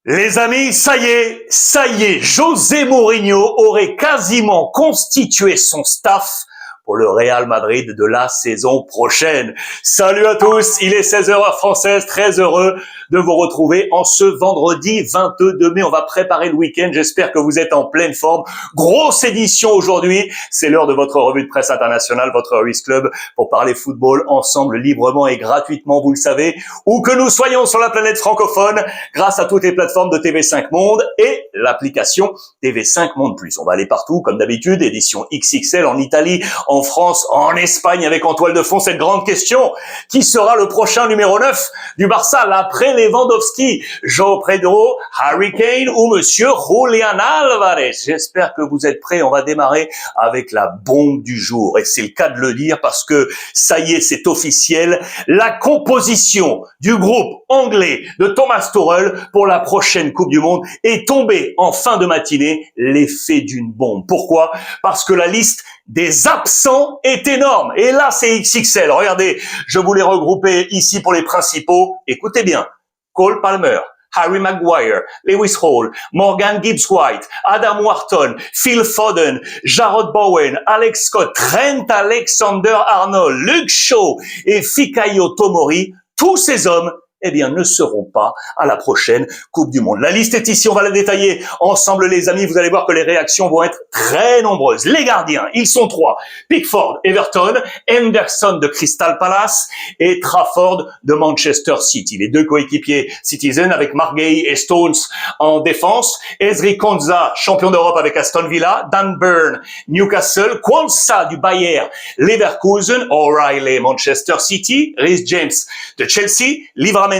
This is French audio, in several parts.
Les amis, ça y est, José Mourinho aurait quasiment constitué son staff pour le Real Madrid de la saison prochaine. Salut à tous, il est 16h heure française, très heureux de vous retrouver en ce vendredi 22 mai. On va préparer le week-end, j'espère que vous êtes en pleine forme. Grosse édition aujourd'hui, c'est l'heure de votre revue de presse internationale, votre Ruiz Club, pour parler football ensemble, librement et gratuitement, vous le savez, où que nous soyons sur la planète francophone, grâce à toutes les plateformes de TV5 Monde et l'application TV5 Monde Plus. On va aller partout, comme d'habitude, édition XXL en Italie, en France, en Espagne, avec en toile de fond cette grande question. Qui sera le prochain numéro 9 du Barça, l'après Lewandowski? João Pedro, Harry Kane ou Monsieur Julián Álvarez? J'espère que vous êtes prêts. On va démarrer avec la bombe du jour. Et c'est le cas de le dire parce que ça y est, c'est officiel. La composition du groupe anglais de Thomas Tuchel pour la prochaine Coupe du Monde est tombée en fin de matinée, l'effet d'une bombe. Pourquoi? Parce que la liste des absents est énorme. Et là, c'est XXL. Regardez, je vous les regroupé ici pour les principaux. Écoutez bien. Cole Palmer, Harry Maguire, Lewis Hall, Morgan Gibbs-White, Adam Wharton, Phil Foden, Jarrod Bowen, Alex Scott, Trent Alexander-Arnold, Luke Shaw et Fikayo Tomori, tous ces hommes ne seront pas à la prochaine Coupe du Monde. La liste est ici, on va la détailler ensemble les amis, vous allez voir que les réactions vont être très nombreuses. Les gardiens, ils sont trois. Pickford, Everton, Henderson de Crystal Palace et Trafford de Manchester City. Les deux coéquipiers Citizen avec Margay et Stones en défense. Ezri Konsa, champion d'Europe avec Aston Villa. Dan Burn, Newcastle. Quansah du Bayer, Leverkusen. O'Reilly, Manchester City. Reece James de Chelsea. Livramento,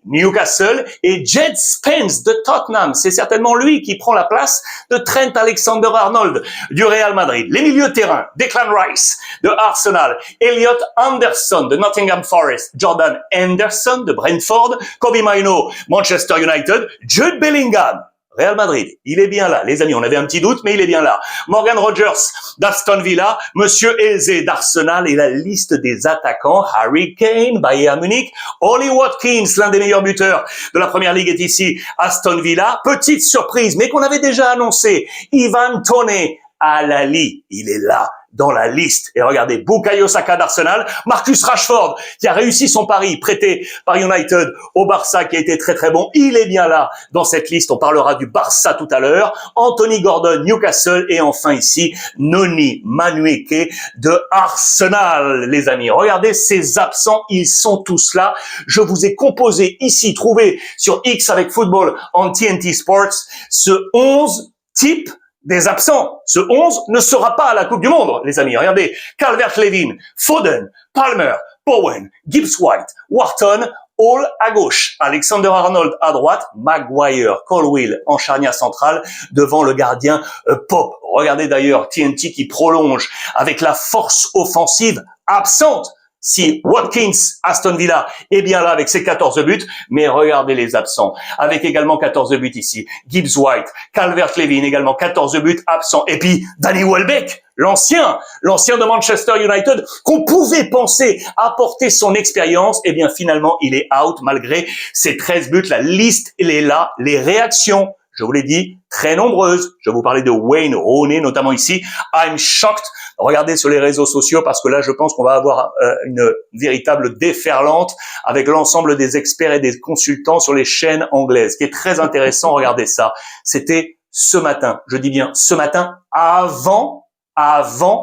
Newcastle et Jed Spence de Tottenham. C'est certainement lui qui prend la place de Trent Alexander-Arnold du Real Madrid. Les milieux de terrain, Declan Rice de Arsenal, Elliot Anderson de Nottingham Forest, Jordan Henderson de Brentford, Kobbie Mainoo, Manchester United, Jude Bellingham, Real Madrid, il est bien là. Les amis, on avait un petit doute, mais il est bien là. Morgan Rogers d'Aston Villa, Monsieur Eze d'Arsenal et la liste des attaquants. Harry Kane, Bayern Munich, Ollie Watkins, l'un des meilleurs buteurs de la Première Ligue est ici, Aston Villa. Petite surprise, mais qu'on avait déjà annoncé. Ivan Toney, Al-Ahly, il est là dans la liste. Et regardez, Bukayo Saka d'Arsenal, Marcus Rashford, qui a réussi son pari prêté par United au Barça, qui a été très très bon. Il est bien là dans cette liste. On parlera du Barça tout à l'heure. Anthony Gordon, Newcastle. Et enfin ici, Noni Madueke de Arsenal, les amis. Regardez ces absents, ils sont tous là. Je vous ai composé ici, trouvé sur X avec Football en TNT Sports, ce 11 type des absents. Ce 11 ne sera pas à la Coupe du Monde, les amis. Regardez, Calvert-Lewin, Foden, Palmer, Bowen, Gibbs-White, Wharton, Hall à gauche, Alexander-Arnold à droite, Maguire, Colwill en charnière centrale devant le gardien Pope. Regardez d'ailleurs TNT qui prolonge avec la force offensive absente. Si Watkins, Aston Villa, est bien là avec ses 14 buts, mais regardez les absents, avec également 14 buts ici. Gibbs-White, Calvert-Lewin également 14 buts absents. Et puis Danny Welbeck, l'ancien de Manchester United, qu'on pouvait penser apporter son expérience, finalement il est out malgré ses 13 buts. La liste, elle est là, les réactions, je vous l'ai dit, très nombreuses. Je vous parlais de Wayne Rooney, notamment ici. I'm shocked. Regardez sur les réseaux sociaux parce que là, je pense qu'on va avoir une véritable déferlante avec l'ensemble des experts et des consultants sur les chaînes anglaises. Ce qui est très intéressant, regardez ça. C'était ce matin, je dis bien ce matin, avant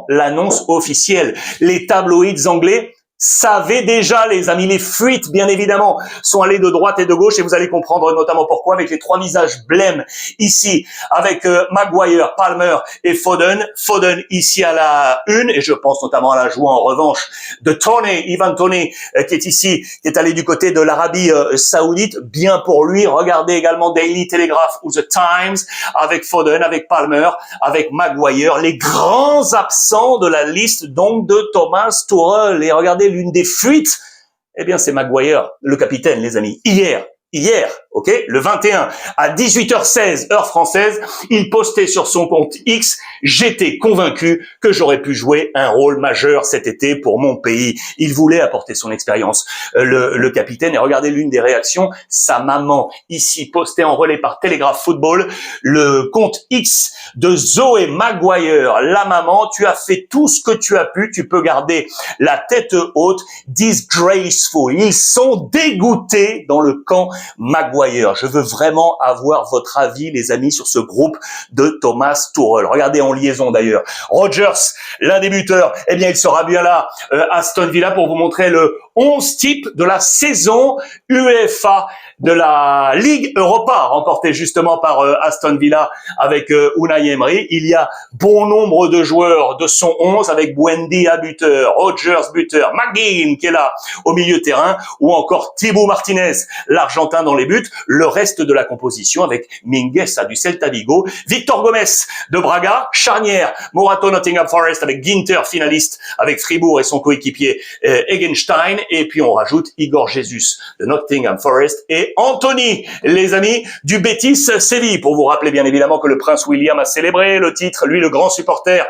l'annonce officielle. Les tabloïds anglais savaient déjà, les amis, les fuites, bien évidemment, sont allées de droite et de gauche et vous allez comprendre notamment pourquoi avec les trois visages blêmes ici, avec Maguire, Palmer et Foden. Foden ici à la une et je pense notamment à la joie en revanche de Toney, Ivan Toney, qui est ici, qui est allé du côté de l'Arabie Saoudite. Bien pour lui. Regardez également Daily Telegraph ou The Times avec Foden, avec Palmer, avec Maguire, les grands absents de la liste donc de Thomas Tuchel. Et regardez l'une des fuites, c'est Maguire, le capitaine, les amis. Hier, Ok, le 21 à 18h16 heure française, il postait sur son compte X: j'étais convaincu que j'aurais pu jouer un rôle majeur cet été pour mon pays. Il voulait apporter son expérience, le capitaine. Et regardez l'une des réactions, sa maman ici postait en relais par Telegraph Football le compte X de Zoé Maguire. La maman, tu as fait tout ce que tu as pu, tu peux garder la tête haute. Disgraceful. Ils sont dégoûtés dans le camp Maguire. Je veux vraiment avoir votre avis, les amis, sur ce groupe de Thomas Tuchel. Regardez en liaison d'ailleurs. Rodgers, l'un des buteurs, eh bien, il sera bien là, Aston Villa, pour vous montrer le 11 type de la saison UEFA de la Ligue Europa, remportée justement par Aston Villa avec Unai Emery. Il y a bon nombre de joueurs de son 11 avec Buendia buteur, Rodgers buteur, McGinn qui est là au milieu de terrain, ou encore Thibaut Martinez, l'Argentin dans les buts. Le reste de la composition avec Mingueza du Celta Vigo, Victor Gomez de Braga, charnière, Morato Nottingham Forest avec Ginter finaliste avec Fribourg et son coéquipier Egenstein, et puis on rajoute Igor Jesus de Nottingham Forest et Anthony, les amis, du Betis Séville, pour vous rappeler bien évidemment que le prince William a célébré le titre, lui le grand supporter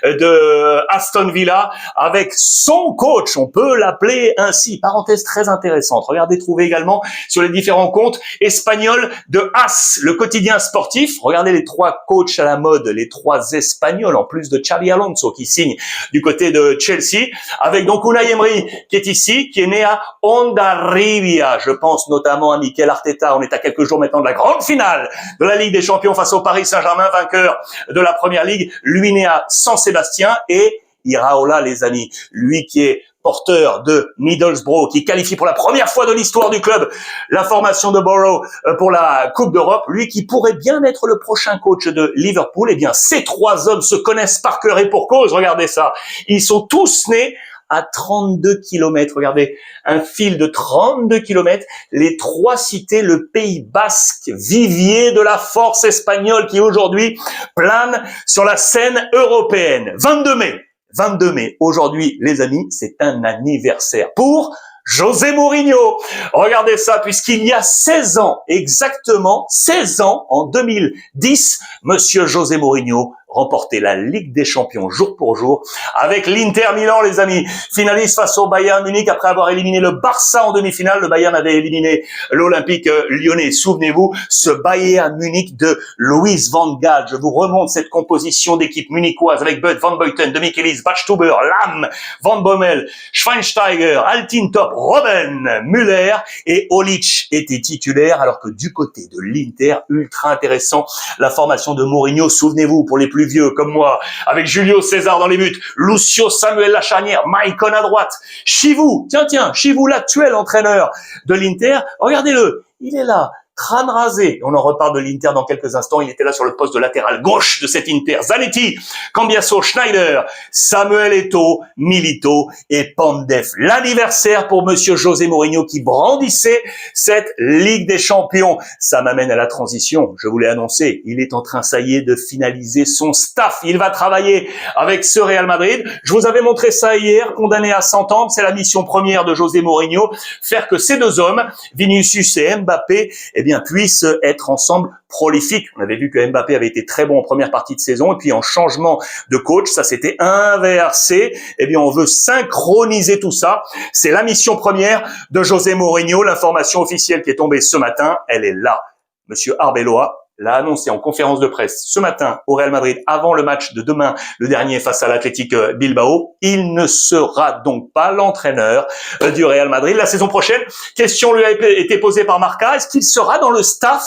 de Aston Villa, avec son coach, on peut l'appeler ainsi. Parenthèse très intéressante, regardez, trouvez également sur les différents comptes espagnols de AS, le quotidien sportif. Regardez les trois coachs à la mode, les trois espagnols, en plus de Xabi Alonso qui signe du côté de Chelsea, avec donc Unai Emery qui est ici, qui est né à Hondarribia. Je pense notamment à Mikel Arteta. On est à quelques jours maintenant de la grande finale de la Ligue des Champions face au Paris Saint-Germain, vainqueur de la Première Ligue. Lui né à San Sébastien, et Iraola, les amis, lui qui est porteur de Middlesbrough, qui qualifie pour la première fois de l'histoire du club la formation de Borough pour la Coupe d'Europe, lui qui pourrait bien être le prochain coach de Liverpool. Eh bien, ces trois hommes se connaissent par cœur et pour cause. Regardez ça. Ils sont tous nés à 32 kilomètres. Regardez, un fil de 32 kilomètres. Les trois cités, le Pays Basque, vivier de la force espagnole qui aujourd'hui plane sur la scène européenne. 22 mai, aujourd'hui, les amis, c'est un anniversaire pour José Mourinho. Regardez ça, puisqu'il y a 16 ans, exactement 16 ans, en 2010, monsieur José Mourinho remporter la Ligue des Champions jour pour jour avec l'Inter Milan, les amis. Finaliste face au Bayern Munich après avoir éliminé le Barça en demi-finale. Le Bayern avait éliminé l'Olympique lyonnais. Souvenez-vous, ce Bayern Munich de Louis van Gaal. Je vous remonte cette composition d'équipe munichoise avec Bud Van Beuten, De Michelis, Badstuber, Lahm, Van Bommel, Schweinsteiger, Altintop, Robben, Müller et Olic étaient titulaires, alors que du côté de l'Inter, ultra intéressant, la formation de Mourinho. Souvenez-vous, pour les plus vieux comme moi, avec Julio César dans les buts, Lucio Samuel la charnière, Maicon à droite, Chivou, Chivou, l'actuel entraîneur de l'Inter, regardez-le, il est là, crâne rasé. On en reparle de l'Inter dans quelques instants. Il était là sur le poste de latéral gauche de cet Inter. Zanetti, Cambiasso, Schneider, Samuel Eto'o, Milito et Pandev. L'anniversaire pour monsieur José Mourinho qui brandissait cette Ligue des Champions. Ça m'amène à la transition. Je vous l'ai annoncé. Il est en train, ça y est, de finaliser son staff. Il va travailler avec ce Real Madrid. Je vous avais montré ça hier, condamné à s'entendre. C'est la mission première de José Mourinho. Faire que ces deux hommes, Vinicius et Mbappé, bien, puissent être ensemble prolifiques. On avait vu que Mbappé avait été très bon en première partie de saison, et puis en changement de coach, ça s'était inversé. Eh bien, on veut synchroniser tout ça. C'est la mission première de José Mourinho. L'information officielle qui est tombée ce matin, elle est là. Monsieur Arbeloa l'a annoncé en conférence de presse ce matin au Real Madrid avant le match de demain, le dernier face à l'Athletic Bilbao. Il ne sera donc pas l'entraîneur du Real Madrid la saison prochaine. Question lui a été posée par Marca. Est-ce qu'il sera dans le staff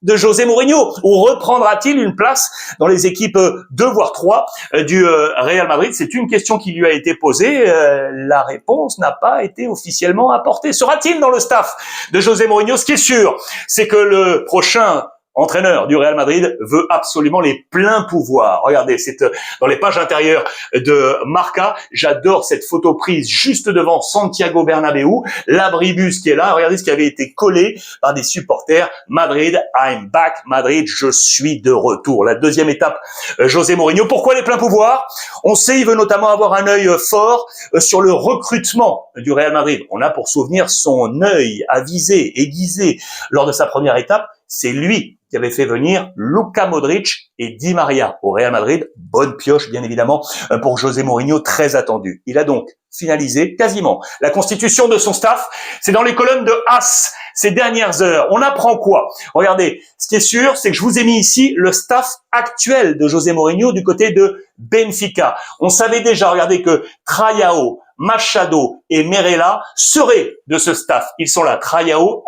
de José Mourinho, ou reprendra-t-il une place dans les équipes 2 voire 3 du Real Madrid? C'est une question qui lui a été posée. La réponse n'a pas été officiellement apportée. Sera-t-il dans le staff de José Mourinho? Ce qui est sûr, c'est que le prochain entraîneur du Real Madrid, veut absolument les pleins pouvoirs. Regardez, c'est dans les pages intérieures de Marca. J'adore cette photo prise juste devant Santiago Bernabéu, l'abribus qui est là. Regardez ce qui avait été collé par des supporters. Madrid, I'm back. Madrid, je suis de retour. La deuxième étape, José Mourinho. Pourquoi les pleins pouvoirs? On sait, il veut notamment avoir un œil fort sur le recrutement du Real Madrid. On a pour souvenir son œil avisé, aiguisé lors de sa première étape. C'est lui qui avait fait venir Luka Modric et Di Maria au Real Madrid. Bonne pioche, bien évidemment, pour José Mourinho, très attendu. Il a donc finalisé quasiment la constitution de son staff. C'est dans les colonnes de AS ces dernières heures. On apprend quoi? Regardez, ce qui est sûr, c'est que je vous ai mis ici le staff actuel de José Mourinho du côté de Benfica. On savait déjà, regardez, que Traiao, Machado et Merella seraient de ce staff. Ils sont là. Traiao,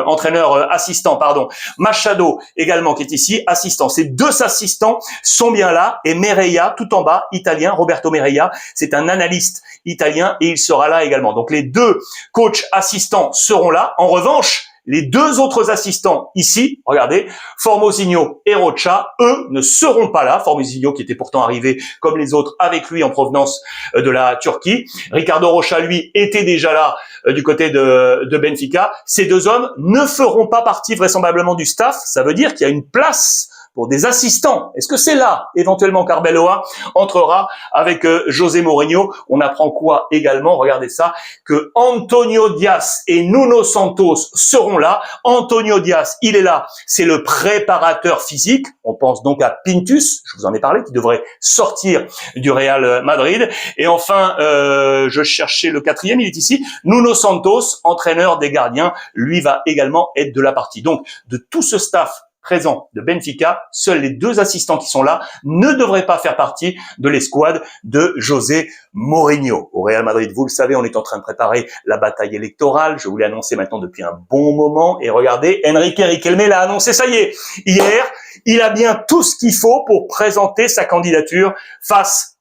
entraîneur assistant, pardon. Machado également qui est ici, assistant. Ces deux assistants sont bien là. Et Merella, tout en bas, italien, Roberto Merella, c'est un analyste italien et il sera là également. Donc les deux coachs assistants seront là. En revanche, les deux autres assistants ici, regardez, Formosinho et Rocha, eux ne seront pas là. Formosinho qui était pourtant arrivé comme les autres avec lui en provenance de la Turquie. Ricardo Rocha, lui, était déjà là du côté de Benfica. Ces deux hommes ne feront pas partie vraisemblablement du staff. Ça veut dire qu'il y a une place pour des assistants. Est-ce que c'est là, éventuellement, qu'Arbeloa entrera avec José Mourinho? On apprend quoi également? Regardez ça, que Antonio Diaz et Nuno Santos seront là. Antonio Diaz, il est là, c'est le préparateur physique. On pense donc à Pintus, je vous en ai parlé, qui devrait sortir du Real Madrid. Et enfin, je cherchais le quatrième, il est ici, Nuno Santos, entraîneur des gardiens, lui va également être de la partie. Donc, de tout ce staff présent de Benfica, seuls les deux assistants qui sont là ne devraient pas faire partie de l'escouade de José Mourinho. Au Real Madrid, vous le savez, on est en train de préparer la bataille électorale. Je vous l'ai annoncé maintenant depuis un bon moment. Et regardez, Enrique Riquelme l'a annoncé, ça y est, hier, il a bien tout ce qu'il faut pour présenter sa candidature face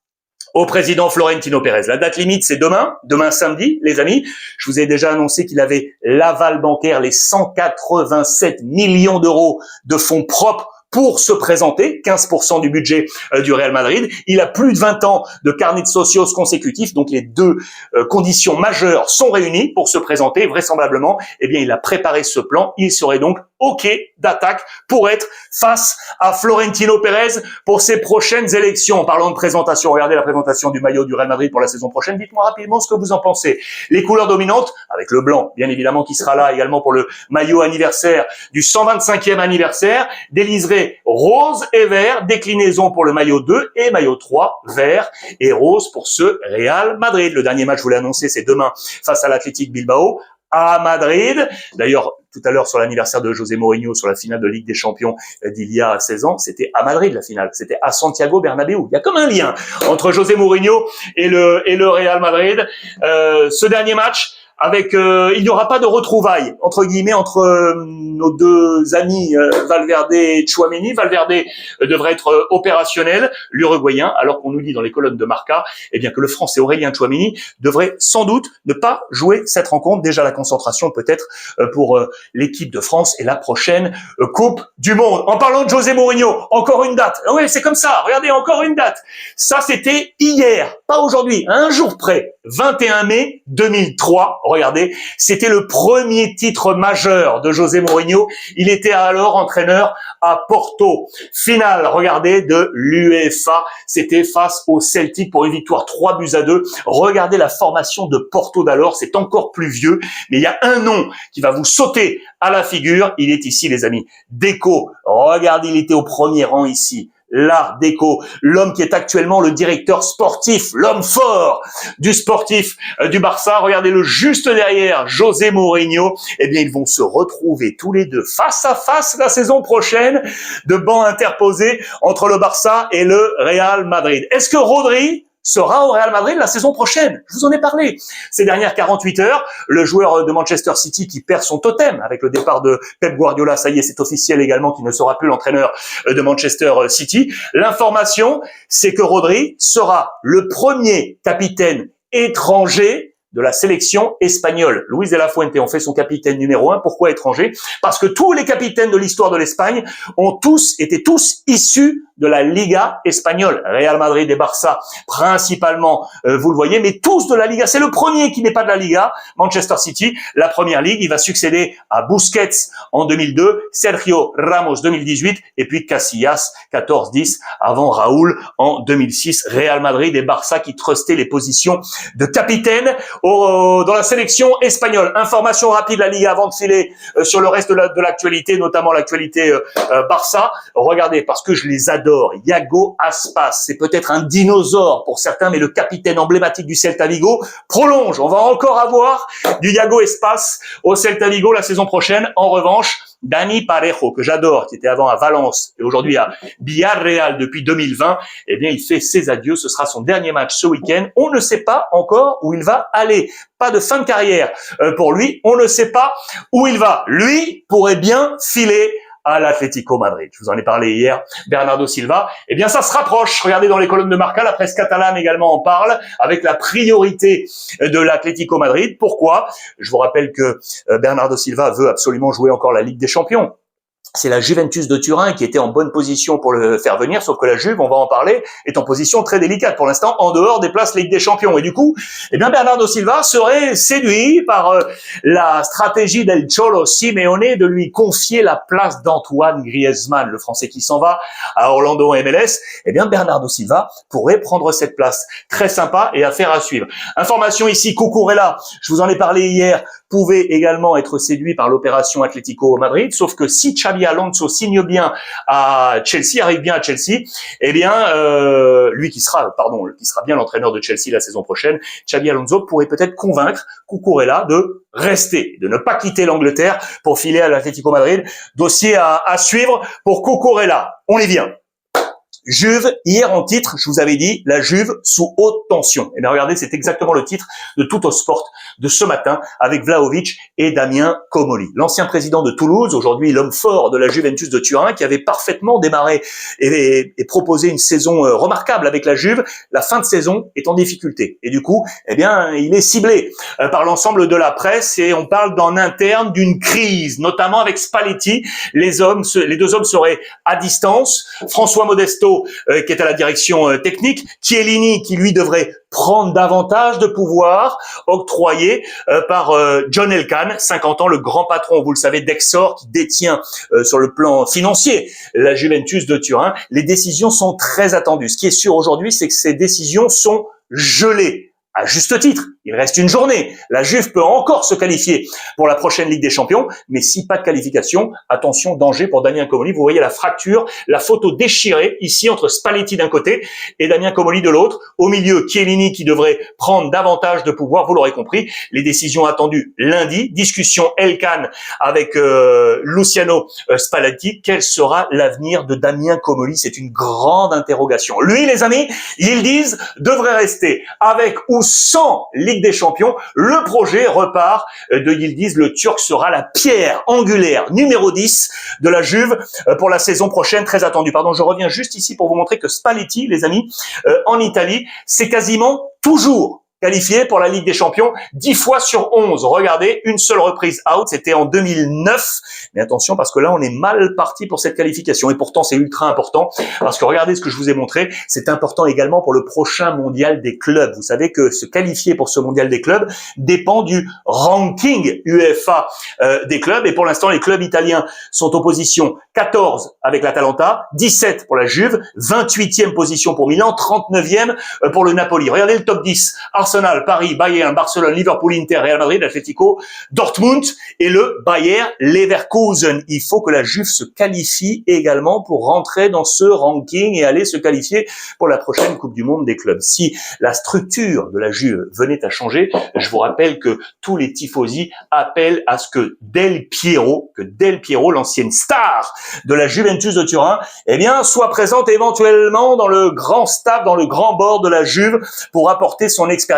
au président Florentino Pérez. La date limite, c'est demain samedi, les amis. Je vous ai déjà annoncé qu'il avait l'aval bancaire, les 187 millions d'euros de fonds propres pour se présenter, 15% du budget du Real Madrid. Il a plus de 20 ans de carnet de socios consécutifs, donc les deux conditions majeures sont réunies pour se présenter. Vraisemblablement, eh bien, il a préparé ce plan. Il serait donc OK d'attaque pour être face à Florentino Pérez pour ses prochaines élections. En parlant de présentation, regardez la présentation du maillot du Real Madrid pour la saison prochaine. Dites-moi rapidement ce que vous en pensez. Les couleurs dominantes, avec le blanc, bien évidemment, qui sera là également pour le maillot anniversaire du 125e anniversaire, des liserés rose et vert, déclinaison pour le maillot 2 et maillot 3, vert et rose pour ce Real Madrid. Le dernier match, je vous l'ai annoncé, c'est demain face à l'Athletic Bilbao à Madrid. D'ailleurs, tout à l'heure sur l'anniversaire de José Mourinho, sur la finale de Ligue des Champions d'il y a 16 ans, c'était à Madrid la finale, c'était à Santiago Bernabéu. Il y a comme un lien entre José Mourinho et le Real Madrid. Ce dernier match, avec il n'y aura pas de retrouvailles entre guillemets entre nos deux amis Valverde et Tchouaméni. Valverde devrait être opérationnel, l'Uruguayen, alors qu'on nous dit dans les colonnes de Marca, eh bien que le Français Aurélien Tchouaméni devrait sans doute ne pas jouer cette rencontre. Déjà la concentration peut-être pour l'équipe de France et la prochaine Coupe du Monde. En parlant de José Mourinho, encore une date. Oui, c'est comme ça. Regardez, encore une date. Ça, c'était hier, pas aujourd'hui, un jour près, 21 mai 2003. Regardez, c'était le premier titre majeur de José Mourinho. Il était alors entraîneur à Porto. Finale, regardez, de l'UEFA. C'était face au Celtic pour une victoire 3-2. Regardez la formation de Porto d'alors. C'est encore plus vieux. Mais il y a un nom qui va vous sauter à la figure. Il est ici, les amis. Deco. Regardez, il était au premier rang ici. L'art Deco, l'homme qui est actuellement le directeur sportif, l'homme fort du sportif du Barça. Regardez-le juste derrière, José Mourinho. Eh bien, ils vont se retrouver tous les deux face à face la saison prochaine, de bancs interposés entre le Barça et le Real Madrid. Est-ce que Rodri sera au Real Madrid la saison prochaine? Je vous en ai parlé ces dernières 48 heures. Le joueur de Manchester City qui perd son totem avec le départ de Pep Guardiola, ça y est, c'est officiel également qu'il ne sera plus l'entraîneur de Manchester City. L'information, c'est que Rodri sera le premier capitaine étranger de la sélection espagnole. Luis de la Fuente en fait son capitaine numéro 1. Pourquoi étranger? Parce que tous les capitaines de l'histoire de l'Espagne étaient tous issus de la Liga espagnole. Real Madrid et Barça, principalement, vous le voyez, mais tous de la Liga. C'est le premier qui n'est pas de la Liga, Manchester City, la première ligue. Il va succéder à Busquets en 2002, Sergio Ramos 2018, et puis Casillas 14-10 avant Raúl en 2006. Real Madrid et Barça qui trustaient les positions de capitaine dans la sélection espagnole. Information rapide, la Liga, avant de filer sur le reste de l'actualité, notamment l'actualité Barça. Regardez, parce que je les adore. Iago Aspas, c'est peut-être un dinosaure pour certains, mais le capitaine emblématique du Celta Vigo prolonge. On va encore avoir du Iago Aspas au Celta Vigo la saison prochaine. En revanche, Dani Parejo, que j'adore, qui était avant à Valence et aujourd'hui à Villarreal depuis 2020, eh bien, il fait ses adieux. Ce sera son dernier match ce week-end. On ne sait pas encore où il va aller. Pas de fin de carrière pour lui. On ne sait pas où il va. Lui pourrait bien filer à l'Atlético Madrid. Je vous en ai parlé hier, Bernardo Silva. Eh bien, ça se rapproche. Regardez dans les colonnes de Marca, la presse catalane également en parle, avec la priorité de l'Atlético Madrid. Pourquoi? Je vous rappelle que Bernardo Silva veut absolument jouer encore la Ligue des Champions. C'est la Juventus de Turin qui était en bonne position pour le faire venir, sauf que la Juve, on va en parler, est en position très délicate pour l'instant, en dehors des places Ligue des Champions. Et du coup, eh bien, Bernardo Silva serait séduit par la stratégie del Cholo Simeone de lui confier la place d'Antoine Griezmann, le Français qui s'en va à Orlando MLS. Eh bien, Bernardo Silva pourrait prendre cette place. Très sympa et affaire à suivre. Information ici, Cucurella, je vous en ai parlé hier, pouvait également être séduit par l'opération Atlético Madrid, sauf que si Xabi Alonso signe bien à Chelsea, arrive bien à Chelsea, eh bien, lui qui sera bien l'entraîneur de Chelsea la saison prochaine, Xabi Alonso pourrait peut-être convaincre Cucurella de rester, de ne pas quitter l'Angleterre pour filer à l'Atlético Madrid. Dossier à suivre pour Cucurella. On y vient. Juve, hier en titre, je vous avais dit, la Juve sous haute tension. Et bien regardez, c'est exactement le titre de Tuttosport de ce matin avec Vlahovic et Damien Comolli. L'ancien président de Toulouse, aujourd'hui l'homme fort de la Juventus de Turin, qui avait parfaitement démarré et proposé une saison remarquable avec la Juve, la fin de saison est en difficulté. Et du coup, eh bien, il est ciblé par l'ensemble de la presse et on parle d'en interne d'une crise, notamment avec Spalletti. Les deux hommes seraient à distance. François Modesto, qui est à la direction technique, Chiellini qui lui devrait prendre davantage de pouvoir octroyé par John Elkann, 50 ans, le grand patron, vous le savez, d'Exor, qui détient sur le plan financier la Juventus de Turin. Les décisions sont très attendues. Ce qui est sûr aujourd'hui, c'est que ces décisions sont gelées. À juste titre, il reste une journée. La Juve peut encore se qualifier pour la prochaine Ligue des Champions, mais si pas de qualification, attention, danger pour Damien Comolli. Vous voyez la fracture, la photo déchirée ici entre Spalletti d'un côté et Damien Comolli de l'autre. Au milieu, Chiellini qui devrait prendre davantage de pouvoir, vous l'aurez compris. Les décisions attendues lundi. Discussion Elkann avec Luciano Spalletti. Quel sera l'avenir de Damien Comolli? C'est une grande interrogation. Lui, les amis, ils disent, devrait rester avec ou sans Ligue des Champions. Le projet repart de Yildiz. Le Turc sera la pierre angulaire numéro 10 de la Juve pour la saison prochaine, très attendue. Pardon, je reviens juste ici pour vous montrer que Spalletti, les amis, en Italie, c'est quasiment toujours qualifié pour la Ligue des Champions 10 fois sur 11. Regardez, une seule reprise out, c'était en 2009. Mais attention, parce que là, on est mal parti pour cette qualification. Et pourtant, c'est ultra important. Parce que regardez ce que je vous ai montré. C'est important également pour le prochain mondial des clubs. Vous savez que se qualifier pour ce mondial des clubs dépend du ranking UEFA des clubs. Et pour l'instant, les clubs italiens sont en position 14 avec l'Atalanta, 17 pour la Juve, 28e position pour Milan, 39e pour le Napoli. Regardez le top 10. Arsenal, Paris, Bayern, Barcelone, Liverpool, Inter, Real Madrid, Atlético, Dortmund et le Bayer Leverkusen. Il faut que la Juve se qualifie également pour rentrer dans ce ranking et aller se qualifier pour la prochaine Coupe du Monde des clubs. Si la structure de la Juve venait à changer, je vous rappelle que tous les tifosi appellent à ce que Del Piero, l'ancienne star de la Juventus de Turin, eh bien, soit présente éventuellement dans le grand staff, dans le grand board de la Juve pour apporter son expérience.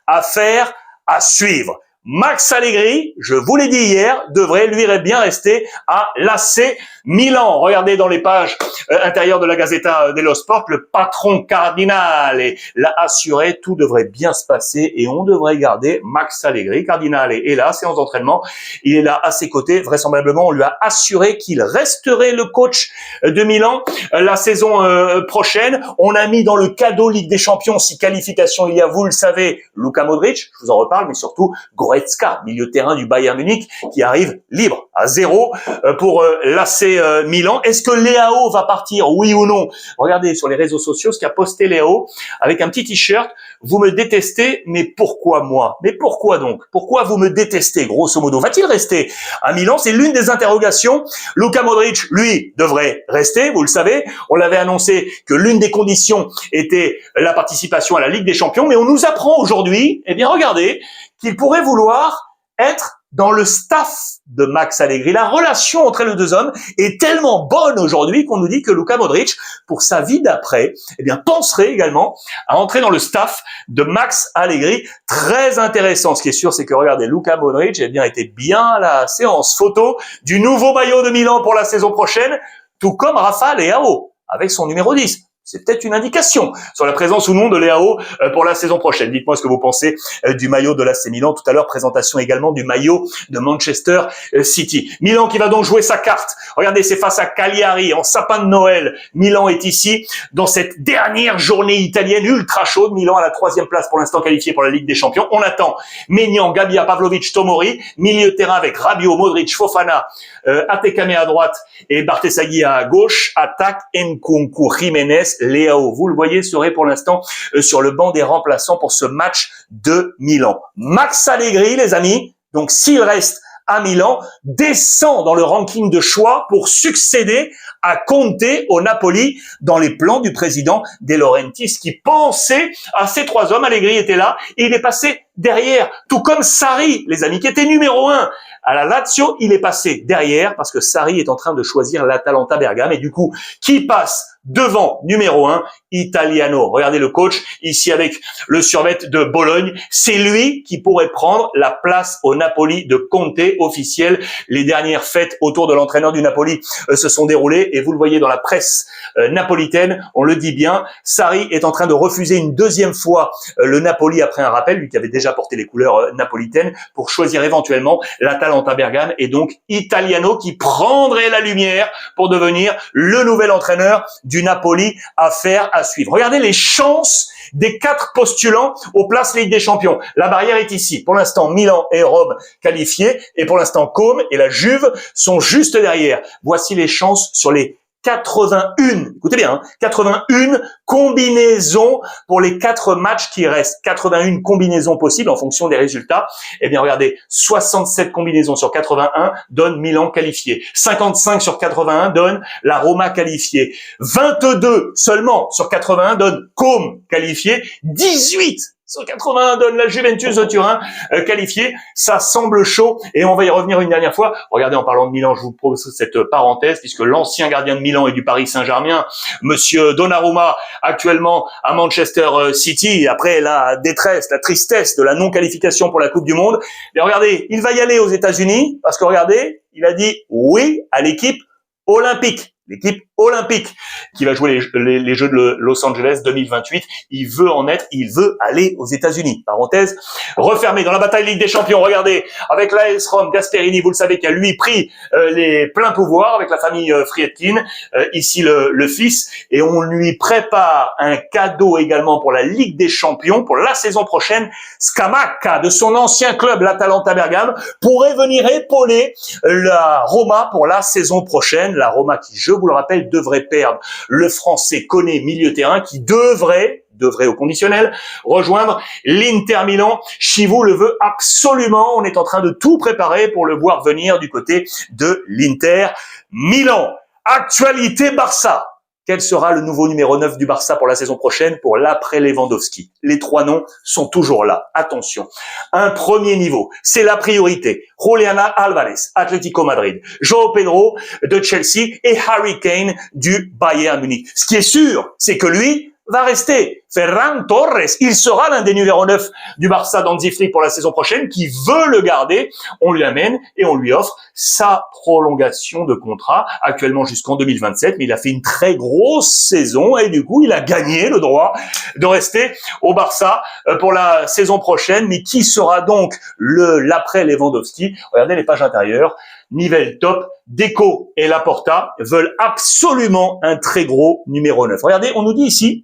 Affaire à suivre. Max Allegri, je vous l'ai dit hier, devrait lui bien rester à l'AC Milan, regardez dans les pages intérieures de la Gazzetta dello Sport, le patron Cardinale l'a assuré, tout devrait bien se passer et on devrait garder Max Allegri. Cardinale est là, séance d'entraînement, il est là à ses côtés, vraisemblablement on lui a assuré qu'il resterait le coach de Milan la saison prochaine. On a mis dans le cadeau Ligue des Champions, si qualification il y a, vous le savez, Luka Modric, je vous en reparle, mais surtout Goretzka, milieu de terrain du Bayern Munich, qui arrive libre à 0 pour l'AC Milan. Est-ce que Leao va partir, oui ou non? Regardez sur les réseaux sociaux ce qu'a posté Leao avec un petit t-shirt. Vous me détestez, mais pourquoi moi? Mais pourquoi donc? Pourquoi vous me détestez, grosso modo? Va-t-il rester à Milan? C'est l'une des interrogations. Luka Modric, lui, devrait rester, vous le savez. On l'avait annoncé que l'une des conditions était la participation à la Ligue des Champions, mais on nous apprend aujourd'hui, eh bien regardez, qu'il pourrait vouloir être dans le staff de Max Allegri. La relation entre les deux hommes est tellement bonne aujourd'hui qu'on nous dit que Luka Modric, pour sa vie d'après, eh bien, penserait également à entrer dans le staff de Max Allegri. Très intéressant. Ce qui est sûr, c'est que regardez, Luka Modric, eh bien, était bien à la séance photo du nouveau maillot de Milan pour la saison prochaine, tout comme Rafa Leao, avec son numéro 10. C'est peut-être une indication sur la présence ou non de Leao pour la saison prochaine. Dites-moi ce que vous pensez du maillot de l'AC Milan. Tout à l'heure, présentation également du maillot de Manchester City. Milan qui va donc jouer sa carte. Regardez, c'est face à Cagliari en sapin de Noël. Milan est ici dans cette dernière journée italienne ultra chaude. Milan à la 3e place pour l'instant qualifié pour la Ligue des Champions. On attend Maignan, Gabbia, Pavlovic, Tomori. Milieu de terrain avec Rabiot, Modric, Fofana, Atekame à droite et Bartesagui à gauche. Attaque Nkunku, Jiménez, Leao, vous le voyez, serait pour l'instant sur le banc des remplaçants pour ce match de Milan. Max Allegri, les amis, donc s'il reste à Milan, descend dans le ranking de choix pour succéder à Conte au Napoli dans les plans du président De Laurentiis qui pensait à ces trois hommes. Allegri était là et il est passé derrière, tout comme Sarri, les amis, qui était numéro 1 à la Lazio, il est passé derrière parce que Sarri est en train de choisir l'Atalanta Bergame et du coup, qui passe devant numéro 1, Italiano. Regardez le coach ici avec le survêt de Bologne. C'est lui qui pourrait prendre la place au Napoli de Conte officiel. Les dernières fêtes autour de l'entraîneur du Napoli se sont déroulées et vous le voyez dans la presse napolitaine, on le dit bien, Sarri est en train de refuser une deuxième fois le Napoli après un rappel, lui qui avait déjà porté les couleurs napolitaines, pour choisir éventuellement l'Atalanta Bergame et donc Italiano qui prendrait la lumière pour devenir le nouvel entraîneur du Napoli. Affaire à suivre. Regardez les chances des 4 postulants aux places Ligue des Champions. La barrière est ici. Pour l'instant, Milan et Rome qualifiés et pour l'instant, Côme et la Juve sont juste derrière. Voici les chances sur les 81, écoutez bien, 81 combinaisons pour les 4 matchs qui restent. 81 combinaisons possibles en fonction des résultats. Eh bien, regardez, 67 combinaisons sur 81 donne Milan qualifié. 55 sur 81 donne la Roma qualifiée. 22 seulement sur 81 donne Côme qualifié. 18 sur 81 donne la Juventus de Turin qualifiée. Ça semble chaud et on va y revenir une dernière fois. Regardez, en parlant de Milan, je vous pose cette parenthèse puisque l'ancien gardien de Milan et du Paris Saint-Germain, monsieur Donnarumma, actuellement à Manchester City, après la détresse, la tristesse de la non-qualification pour la Coupe du Monde, et regardez, il va y aller aux États-Unis parce que regardez, il a dit oui à l'équipe olympique. L'équipe olympique qui va jouer les Jeux de Los Angeles 2028. Il veut aller aux États-Unis. Parenthèse refermée dans la bataille Ligue des Champions. Regardez, avec l'AS Rome, Gasperini, vous le savez, qui a lui pris les pleins pouvoirs avec la famille Friedkin, ici le fils, et on lui prépare un cadeau également pour la Ligue des Champions pour la saison prochaine. Scamacca, de son ancien club, l'Atalanta Bergame, pourrait venir épauler la Roma pour la saison prochaine. La Roma qui, je vous le rappelle, devrait perdre le Français Koné, milieu terrain, qui devrait au conditionnel, rejoindre l'Inter Milan. Chivou le veut absolument. On est en train de tout préparer pour le voir venir du côté de l'Inter Milan. Actualité Barça. Quel sera le nouveau numéro 9 du Barça pour la saison prochaine, pour l'après Lewandowski? Les 3 noms sont toujours là. Attention. Un premier niveau, c'est la priorité. Juliana Alvarez, Atlético Madrid. João Pedro de Chelsea et Harry Kane du Bayern Munich. Ce qui est sûr, c'est que lui va rester. Ferran Torres. Il sera l'un des numéros 9 du Barça d'Hansi Flick pour la saison prochaine, qui veut le garder. On lui amène et on lui offre sa prolongation de contrat, actuellement jusqu'en 2027, mais il a fait une très grosse saison et du coup, il a gagné le droit de rester au Barça pour la saison prochaine. Mais qui sera donc l'après Lewandowski? Regardez les pages intérieures. Nivelle top, Deco et Laporta veulent absolument un très gros numéro 9. Regardez, on nous dit ici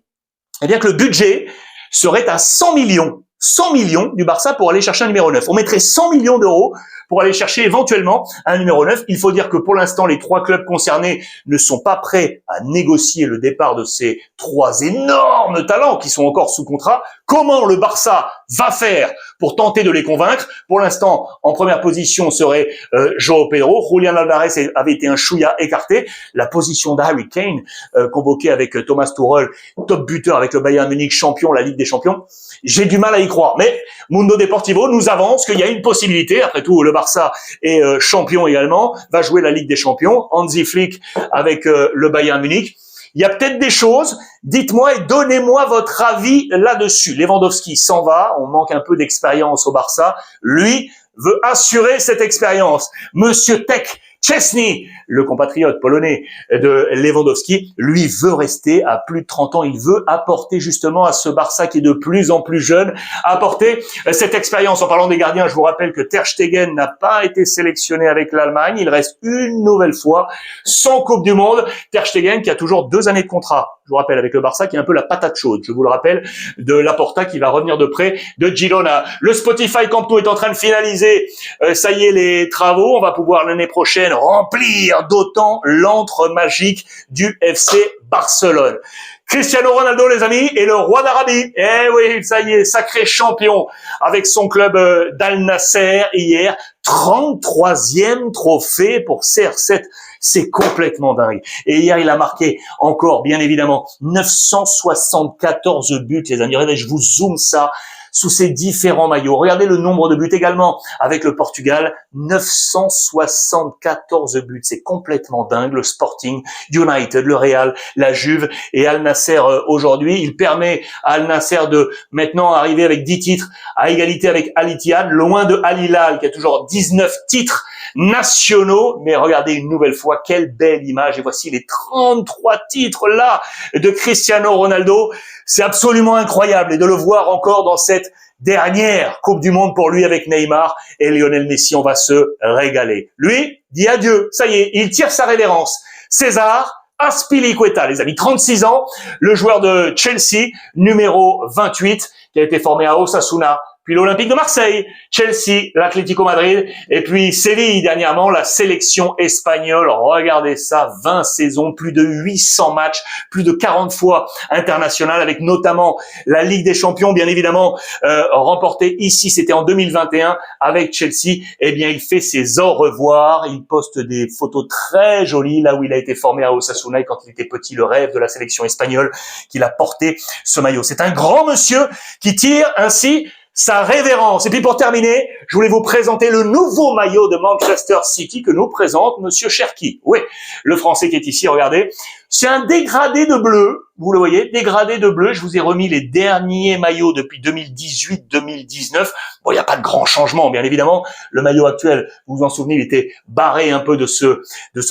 bien que le budget serait à 100 millions. 100 millions du Barça pour aller chercher un numéro 9. On mettrait 100 millions d'euros pour aller chercher éventuellement un numéro 9. Il faut dire que pour l'instant, les 3 clubs concernés ne sont pas prêts à négocier le départ de ces 3 énormes talents qui sont encore sous contrat. Comment le Barça va faire pour tenter de les convaincre? Pour l'instant, en première position serait João Pedro. Julián Álvarez avait été un chouïa écarté. La position d'Harry Kane, convoqué avec Thomas Tuchel, top buteur avec le Bayern Munich, champion, la Ligue des Champions. J'ai du mal à y croire. Mais Mundo Deportivo nous avance qu'il y a une possibilité. Après tout, le Barça est champion également, va jouer la Ligue des Champions. Hansi Flick avec le Bayern Munich. Il y a peut-être des choses. Dites-moi et donnez-moi votre avis là-dessus. Lewandowski s'en va. On manque un peu d'expérience au Barça. Lui veut assurer cette expérience. Monsieur Tech Szczesny, le compatriote polonais de Lewandowski, lui veut rester à plus de 30 ans. Il veut apporter justement à ce Barça qui est de plus en plus jeune, apporter cette expérience. En parlant des gardiens, je vous rappelle que Ter Stegen n'a pas été sélectionné avec l'Allemagne. Il reste une nouvelle fois sans Coupe du Monde. Ter Stegen qui a toujours 2 années de contrat. Je vous rappelle avec le Barça qui est un peu la patate chaude. Je vous le rappelle de Laporta qui va revenir de près de Girona. Le Spotify Camp Nou est en train de finaliser. Ça y est, les travaux. On va pouvoir l'année prochaine remplir d'autant l'antre magique du FC Barcelone. Cristiano Ronaldo, les amis, est le roi d'Arabie. Eh oui, ça y est, sacré champion avec son club d'Al Nasser hier. 33e trophée pour CR7. C'est complètement dingue. Et hier, il a marqué encore, bien évidemment, 974 buts, les amis. Regardez, je vous zoome ça sous ces différents maillots. Regardez le nombre de buts également avec le Portugal, 974 buts. C'est complètement dingue. Le Sporting, United, le Real, la Juve et Al Nasser aujourd'hui. Il permet à Al Nasser de maintenant arriver avec 10 titres à égalité avec Al Ittihad, loin de Al Hilal qui a toujours 19 titres nationaux. Mais regardez une nouvelle fois, quelle belle image. Et voici les 33 titres là de Cristiano Ronaldo. C'est absolument incroyable et de le voir encore dans cette dernière Coupe du Monde pour lui avec Neymar et Lionel Messi. On va se régaler. Lui dit adieu. Ça y est, il tire sa révérence. César Azpilicueta, les amis, 36 ans, le joueur de Chelsea, numéro 28, qui a été formé à Osasuna, puis l'Olympique de Marseille, Chelsea, l'Atlético Madrid, et puis Séville dernièrement, la sélection espagnole. Regardez ça, 20 saisons, plus de 800 matchs, plus de 40 fois international, avec notamment la Ligue des Champions, bien évidemment, remportée ici, c'était en 2021 avec Chelsea. Eh bien, il fait ses au revoir, il poste des photos très jolies, là où il a été formé à Osasuna, et quand il était petit, le rêve de la sélection espagnole, qu'il a porté ce maillot. C'est un grand monsieur qui tire ainsi sa révérence. Et puis pour terminer, je voulais vous présenter le nouveau maillot de Manchester City que nous présente Monsieur Cherki. Oui, le Français qui est ici, regardez. C'est un dégradé de bleu, vous le voyez, dégradé de bleu. Je vous ai remis les derniers maillots depuis 2018-2019. Bon, il n'y a pas de grand changement, bien évidemment. Le maillot actuel, vous vous en souvenez, il était barré un peu de ce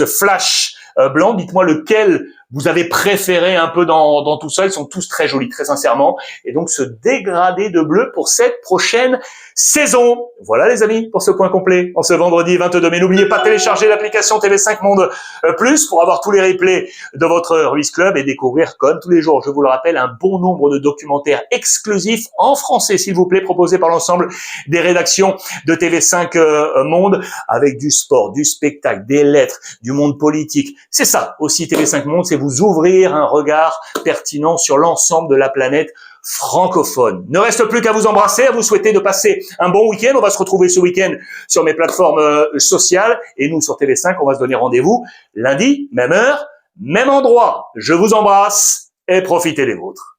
flash blanc. Dites-moi lequel vous avez préféré un peu dans tout ça. Ils sont tous très jolis, très sincèrement. Et donc, ce dégradé de bleu pour cette prochaine saison. Voilà, les amis, pour ce point complet en ce vendredi 22 mai. N'oubliez pas de télécharger l'application TV5 Monde Plus pour avoir tous les replays de votre Ruiz Club et découvrir, comme tous les jours, je vous le rappelle, un bon nombre de documentaires exclusifs en français, s'il vous plaît, proposés par l'ensemble des rédactions de TV5 Monde, avec du sport, du spectacle, des lettres, du monde politique. C'est ça aussi TV5 Monde, c'est vous ouvrir un regard pertinent sur l'ensemble de la planète francophone. Ne reste plus qu'à vous embrasser, à vous souhaiter de passer un bon week-end. On va se retrouver ce week-end sur mes plateformes sociales et nous sur TV5, on va se donner rendez-vous lundi, même heure, même endroit. Je vous embrasse et profitez des vôtres.